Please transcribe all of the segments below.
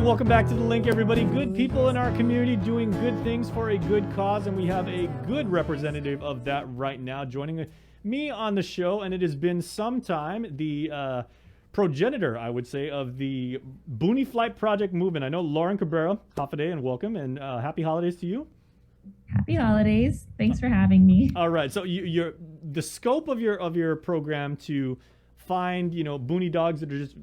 welcome back to The Link, everybody. Good people in our community doing good things for a good cause, and we have a good representative of that right now joining me on the show, and it has been some time, the progenitor, I would say, of the Boonie Flight Project movement. I know Lauren Cabrera, Hafaday, and welcome, and happy holidays to you. Happy holidays. Thanks for having me. All right, so you're the scope of your program to find, Boonie dogs that are just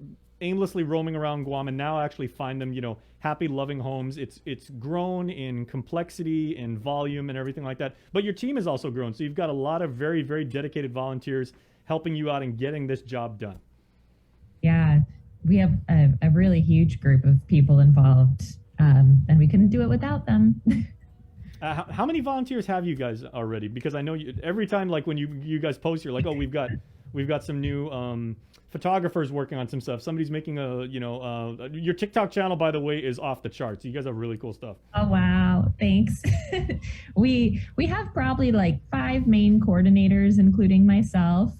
aimlessly roaming around Guam and now actually find them, happy, loving homes. It's grown in complexity and volume and everything like that. But your team has also grown. So you've got a lot of very, very dedicated volunteers helping you out and getting this job done. Yeah, we have a really huge group of people involved, and we couldn't do it without them. How many volunteers have you guys already? Because I know every time, like when you guys post, you're like, oh, we've got some new photographers working on some stuff. Somebody's making your TikTok channel, by the way, is off the charts. You guys have really cool stuff. Oh, wow. Thanks. We have probably like 5 main coordinators, including myself.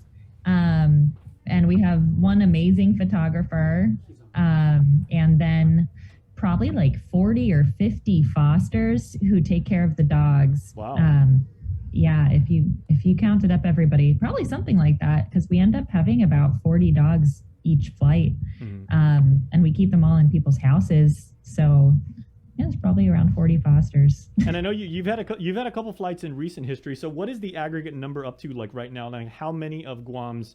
And we have one amazing photographer. And then probably like 40 or 50 fosters who take care of the dogs. Wow. Yeah, if you counted up everybody, probably something like that, because we end up having about 40 dogs each flight. Mm-hmm. And we keep them all in people's houses. So yeah, it's probably around 40 fosters. And I know you've had a couple flights in recent history. So what is the aggregate number up to like right now? Like how many of Guam's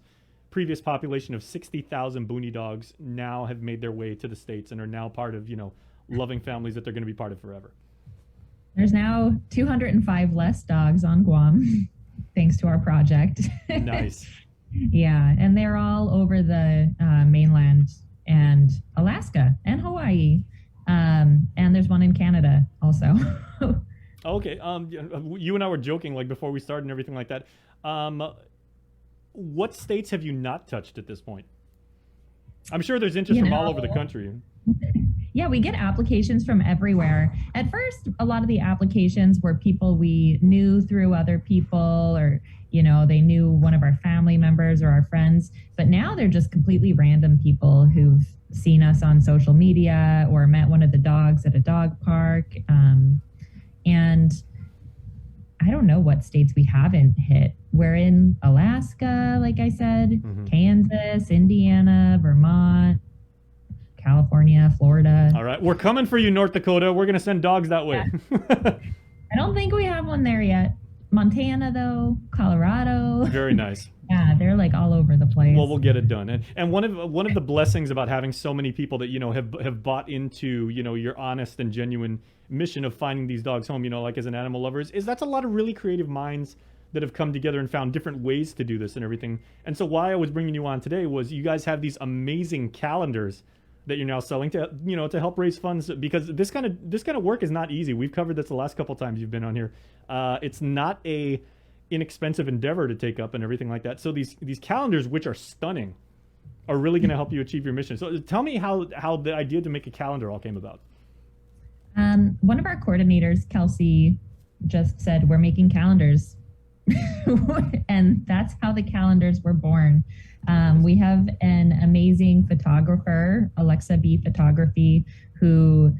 previous population of 60,000 Boonie dogs now have made their way to the States and are now part of, loving families that they're going to be part of forever? There's now 205 less dogs on Guam, thanks to our project. Nice. Yeah, and they're all over the mainland and Alaska and Hawaii. And there's one in Canada also. Okay. You and I were joking like before we started and everything like that. What states have you not touched at this point? I'm sure there's interest from all over the country. Yeah, we get applications from everywhere. At first, a lot of the applications were people we knew through other people, or, they knew one of our family members or our friends. But now they're just completely random people who've seen us on social media or met one of the dogs at a dog park. And I don't know what states we haven't hit. We're in Alaska, like I said, mm-hmm. Kansas, Indiana, Vermont, California, Florida. All right. We're coming for you, North Dakota. We're going to send dogs that way. Yeah. I don't think we have one there yet. Montana, though, Colorado. Very nice. Yeah, they're like all over the place. Well, we'll get it done. And one of the blessings about having so many people that, have bought into, your honest and genuine mission of finding these dogs home, like as an animal lover, is that's a lot of really creative minds that have come together and found different ways to do this and everything. And so why I was bringing you on today was you guys have these amazing calendars that you're now selling to, to help raise funds, because this kind of work is not easy. We've covered this the last couple times you've been on here. It's not a inexpensive endeavor to take up and everything like that. So these calendars, which are stunning, are really going to help you achieve your mission. So tell me how the idea to make a calendar all came about. One of our coordinators, Kelsey, just said, we're making calendars. And that's how the calendars were born. We have an amazing photographer, Alexa B Photography, who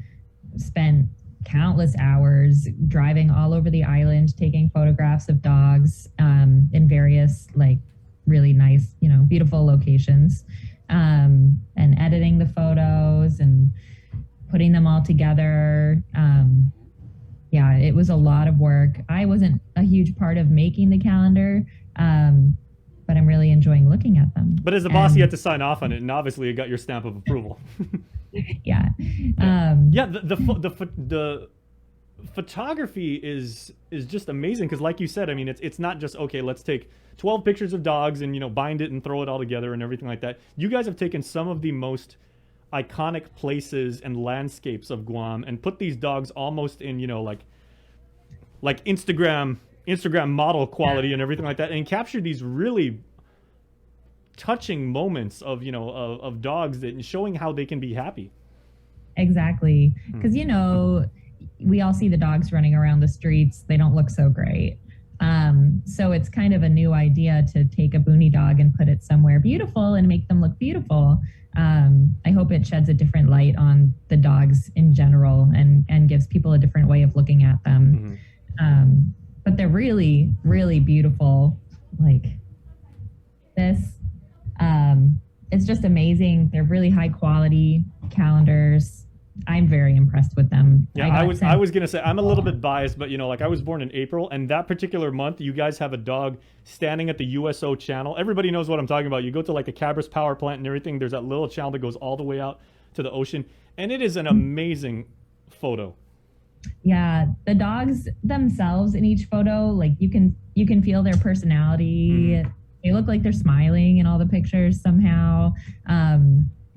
spent countless hours driving all over the island, taking photographs of dogs in various like really nice, beautiful locations, and editing the photos and putting them all together. Yeah, it was a lot of work. I wasn't a huge part of making the calendar, but I'm really enjoying looking at them. But as the boss, you had to sign off on it, and obviously you got your stamp of approval. Yeah. The photography is just amazing because, like you said, I mean, it's not just okay. Let's take 12 pictures of dogs and bind it and throw it all together and everything like that. You guys have taken some of the most iconic places and landscapes of Guam and put these dogs almost in like Instagram model quality and everything like that, and capture these really touching moments of of dogs that showing how they can be happy. Exactly, because we all see the dogs running around the streets. They don't look so great. So it's kind of a new idea to take a Boonie dog and put it somewhere beautiful and make them look beautiful. I hope it sheds a different light on the dogs in general and gives people a different way of looking at them. But they're really, really beautiful. Like this, it's just amazing. They're really high quality calendars. I'm very impressed with them. Yeah, I was gonna say I'm a little bit biased, but like I was born in April, and that particular month, you guys have a dog standing at the USO channel. Everybody knows what I'm talking about. You go to like a Cabrera power plant and everything. There's that little channel that goes all the way out to the ocean, and it is an amazing photo. Yeah, the dogs themselves in each photo, like you can feel their personality. They look like they're smiling in all the pictures somehow.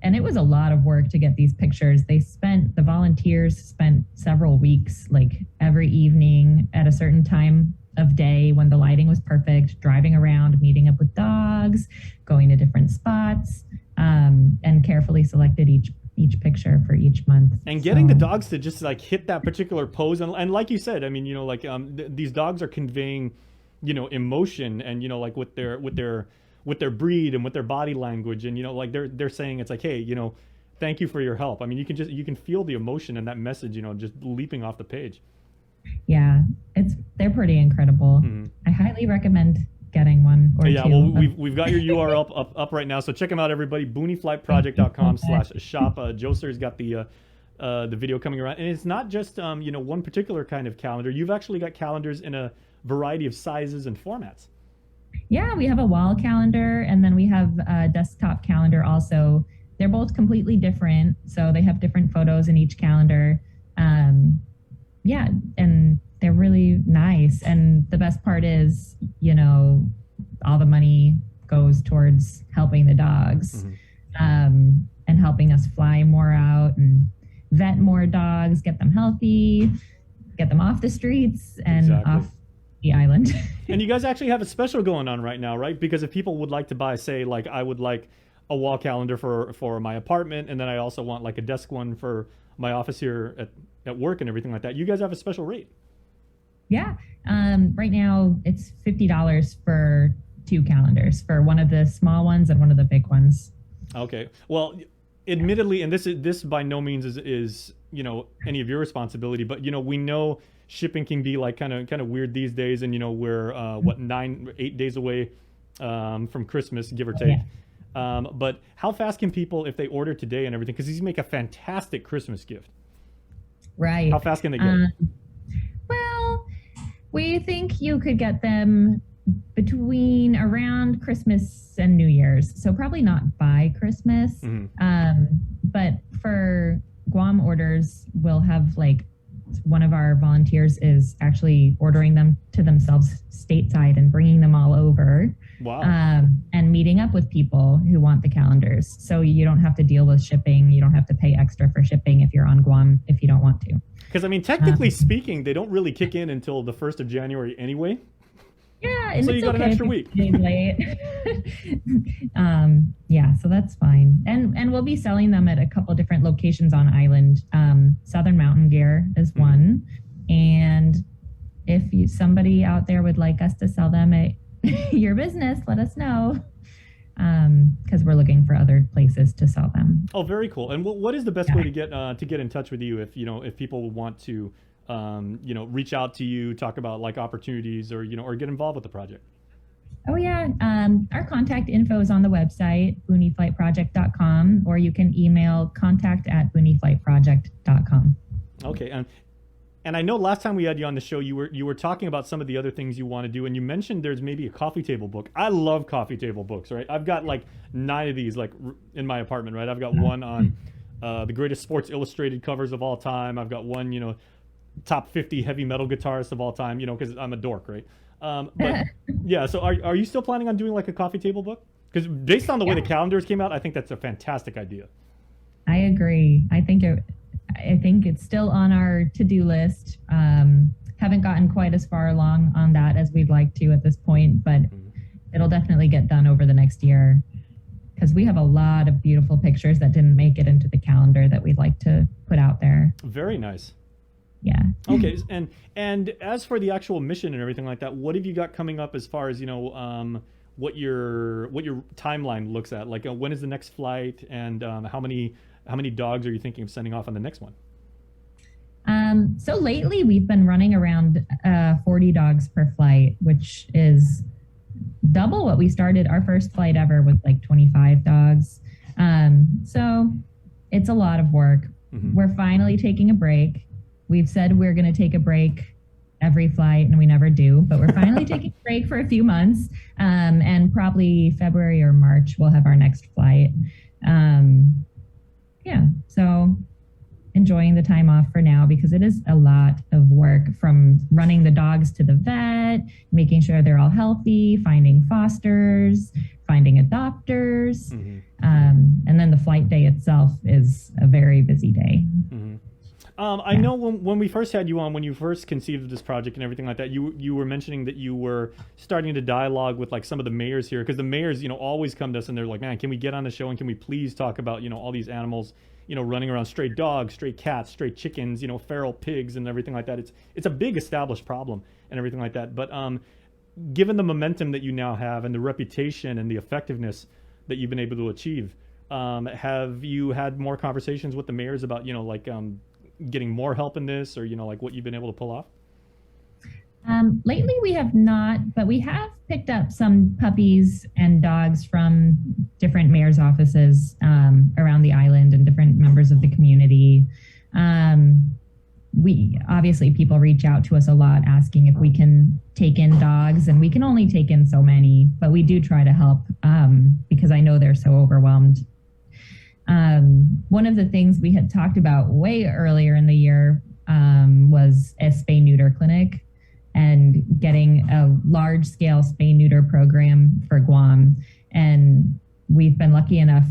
And it was a lot of work to get these pictures. The volunteers spent several weeks, like every evening at a certain time of day when the lighting was perfect, driving around, meeting up with dogs, going to different spots, and carefully selected each picture for each month. And getting the dogs to just like hit that particular pose. And like you said, I mean, like these dogs are conveying, emotion and, like with their breed and with their body language, and like they're saying it's like, hey, thank you for your help. I mean, you can feel the emotion and that message, just leaping off the page. Yeah, they're pretty incredible. I highly recommend getting one or two. Well, we've got your URL up right now, so check them out, everybody. BoonieFlightProject.com/shop. Joester's got the video coming around, and it's not just one particular kind of calendar. You've actually got calendars in a variety of sizes and formats. Yeah, we have a wall calendar, and then we have a desktop calendar also. They're both completely different, so they have different photos in each calendar. Yeah, and they're really nice. And the best part is, all the money goes towards helping the dogs, and helping us fly more out and vet more dogs, get them healthy, get them off the streets and off the island. And you guys actually have a special going on right now, right? Because if people would like to buy, say, like I would like a wall calendar for my apartment, and then I also want like a desk one for my office here at work and everything like that, you guys have a special rate. Yeah. Right now it's $50 for 2 calendars, for one of the small ones and one of the big ones. Okay. Well, admittedly, and this by no means is any of your responsibility, but we know shipping can be like kind of weird these days, and we're 8 days away from Christmas, give or take. Yeah. But how fast can people, if they order today and everything, because these make a fantastic Christmas gift, right? How fast can they get? Well, we think you could get them between around Christmas and New Year's, so probably not by Christmas. But for Guam orders, we'll have like one of our volunteers is actually ordering them to themselves stateside and bringing them all over. Wow. And meeting up with people who want the calendars. So you don't have to deal with shipping. You don't have to pay extra for shipping if you're on Guam, if you don't want to. Because, I mean, technically speaking, they don't really kick in until the 1st of January anyway. Yeah, and so you got an extra week. Late. Yeah, so that's fine. And we'll be selling them at a couple different locations on island. Southern Mountain Gear is one. And if somebody out there would like us to sell them at your business, let us know. Because we're looking for other places to sell them. Oh, very cool. And what is the best way to get in touch with you if people want to reach out to you, talk about like opportunities or get involved with the project? Oh yeah. Our contact info is on the website, boonieflightproject.com, or you can email contact@boonieflightproject.com. Okay. And I know last time we had you on the show, you were talking about some of the other things you want to do, and you mentioned there's maybe a coffee table book. I love coffee table books, right? I've got like 9 of these like in my apartment, right? I've got one on the greatest Sports Illustrated covers of all time. I've got one, top 50 heavy metal guitarists of all time, because I'm a dork, right? But yeah, so are you still planning on doing like a coffee table book? Because based on the way the calendars came out, I think that's a fantastic idea. I agree. I think it's still on our to-do list. Haven't gotten quite as far along on that as we'd like to at this point, but it'll definitely get done over the next year, because we have a lot of beautiful pictures that didn't make it into the calendar that we'd like to put out there. Very nice. Yeah. Okay. And as for the actual mission and everything like that, what have you got coming up as far as, what your timeline looks at. Like, when is the next flight, and how many dogs are you thinking of sending off on the next one? So lately we've been running around 40 dogs per flight, which is double what we started. Our first flight ever with like 25 dogs. So it's a lot of work. Mm-hmm. We're finally taking a break. We've said we're going to take a break every flight, and we never do, but we're finally taking a break for a few months. And probably February or March, we'll have our next flight. Yeah, so enjoying the time off for now, because it is a lot of work, from running the dogs to the vet, making sure they're all healthy, finding fosters, finding adopters. Mm-hmm. And then the flight day itself is a very busy day. Mm-hmm. I know when we first had you on, when you first conceived of this project and everything like that, you were mentioning that you were starting to dialogue with like some of the mayors here, because the mayors, always come to us and they're like, man, can we get on the show and can we please talk about, all these animals, running around, stray dogs, stray cats, stray chickens, feral pigs and everything like that. It's a big established problem and everything like that. But given the momentum that you now have and the reputation and the effectiveness that you've been able to achieve, have you had more conversations with the mayors about, getting more help in this, or like what you've been able to pull off? Lately we have not, but we have picked up some puppies and dogs from different mayor's offices around the island and different members of the community. We obviously, people reach out to us a lot asking if we can take in dogs, and we can only take in so many, but we do try to help because I know they're so overwhelmed. One of the things we had talked about way earlier in the year was a spay-neuter clinic and getting a large-scale spay-neuter program for Guam. And we've been lucky enough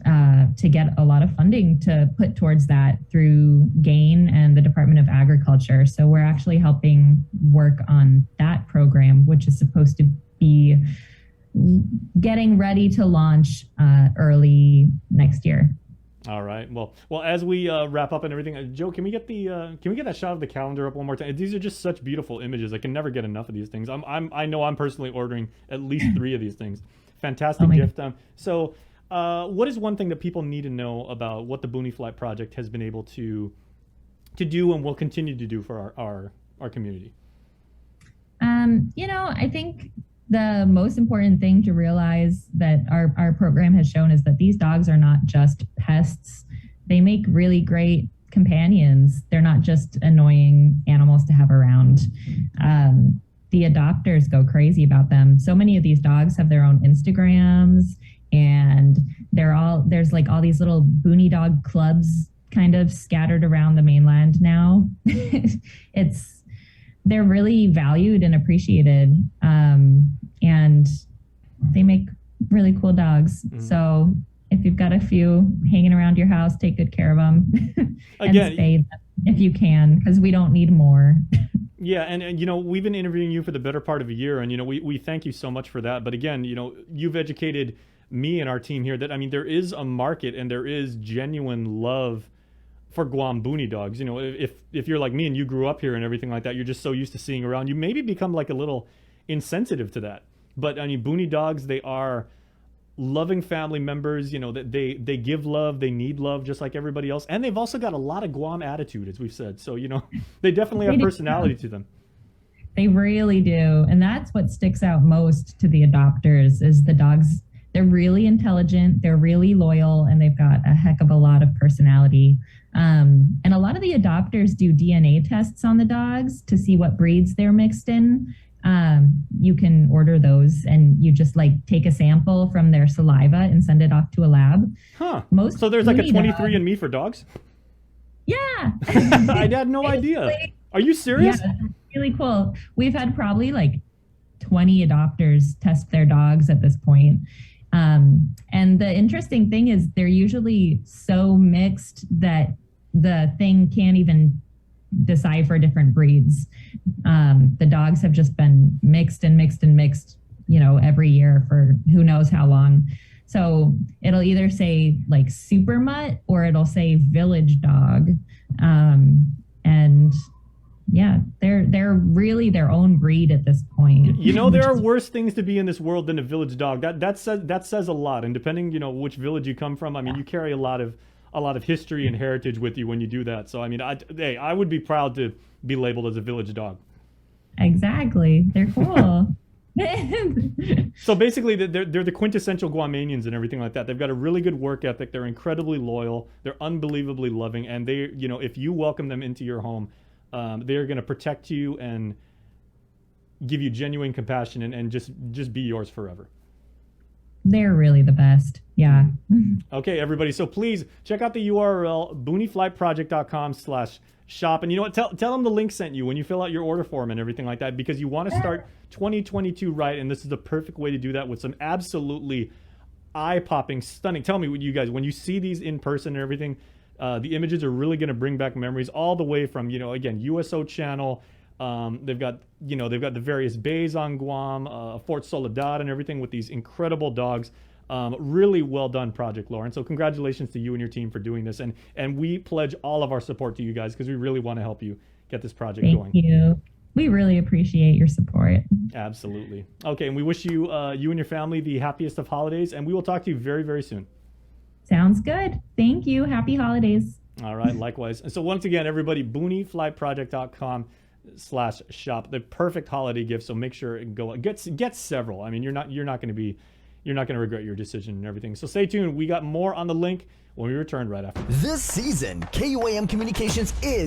to get a lot of funding to put towards that through GAIN and the Department of Agriculture. So we're actually helping work on that program, which is supposed to be getting ready to launch early next year. All right. Well, as we wrap up and everything, Joe, can we get that shot of the calendar up one more time? These are just such beautiful images. I can never get enough of these things. I know I'm personally ordering at least 3 of these things. Fantastic gift. So, what is one thing that people need to know about what the Boonie Flight Project has been able to do and will continue to do for our community? I think the most important thing to realize that our program has shown is that these dogs are not just pests. They make really great companions. They're not just annoying animals to have around. The adopters go crazy about them. So many of these dogs have their own Instagrams, and there's like all these little Booney dog clubs kind of scattered around the mainland now. They're really valued and appreciated, and they make really cool dogs. Mm-hmm. So if you've got a few hanging around your house, take good care of them and spay them if you can, because we don't need more. Yeah, and we've been interviewing you for the better part of a year, and we thank you so much for that. But again, you've educated me and our team here that, there is a market and there is genuine love for Guam Booney dogs. If you're like me and you grew up here and everything like that, you're just so used to seeing around, you maybe become like a little insensitive to that. But Booney dogs, they are loving family members, that they give love, they need love just like everybody else. And they've also got a lot of Guam attitude, as we've said. So, they definitely have personality to them. They really do. And that's what sticks out most to the adopters is the dogs. They're really intelligent, they're really loyal, and they've got a heck of a lot of personality. And a lot of the adopters do DNA tests on the dogs to see what breeds they're mixed in. You can order those, and you just take a sample from their saliva and send it off to a lab. Huh. So there's like a 23andMe for dogs? Yeah. I had no idea. Are you serious? Yeah, really cool. We've had probably 20 adopters test their dogs at this point. And the interesting thing is they're usually so mixed that the thing can't even decipher different breeds. The dogs have just been mixed and mixed and mixed, every year for who knows how long. So it'll either say super mutt or it'll say village dog. And yeah, they're really their own breed at this point. You know, which there are is worse things to be in this world than a village dog. That says a lot. And depending, which village you come from, I mean, you carry a lot of history and heritage with you when you do that. So I mean, I would be proud to be labeled as a village dog. exactly. They're cool. So basically, they're the quintessential Guamanians and everything like that. They've got a really good work ethic. They're incredibly loyal. They're unbelievably loving, and if you welcome them into your home, they're going to protect you and give you genuine compassion and just be yours forever. They're really the best. Yeah. Okay, everybody. So please check out the URL boonieflightproject.com/shop, and you know what? Tell them the link sent you when you fill out your order form and everything like that, because you want to start 2022 right, and this is the perfect way to do that with some absolutely eye-popping, stunning. Tell me, you guys, when you see these in person and everything, the images are really going to bring back memories all the way from again, USO channel. They've got the various bays on Guam, Fort Soledad, and everything with these incredible dogs. Really well done project, Lauren. So congratulations to you and your team for doing this, and we pledge all of our support to you guys because we really want to help you get this project going. Thank you. We really appreciate your support. Absolutely. Okay, and we wish you you and your family the happiest of holidays, and we will talk to you very, very soon. Sounds good. Thank you. Happy holidays. All right, likewise. And so once again, everybody, boonieflightproject.com/shop, the perfect holiday gift. So make sure and go get several. I mean, you're not going to regret your decision and everything. So stay tuned. We got more on the link when we return right after. This season, KUAM Communications is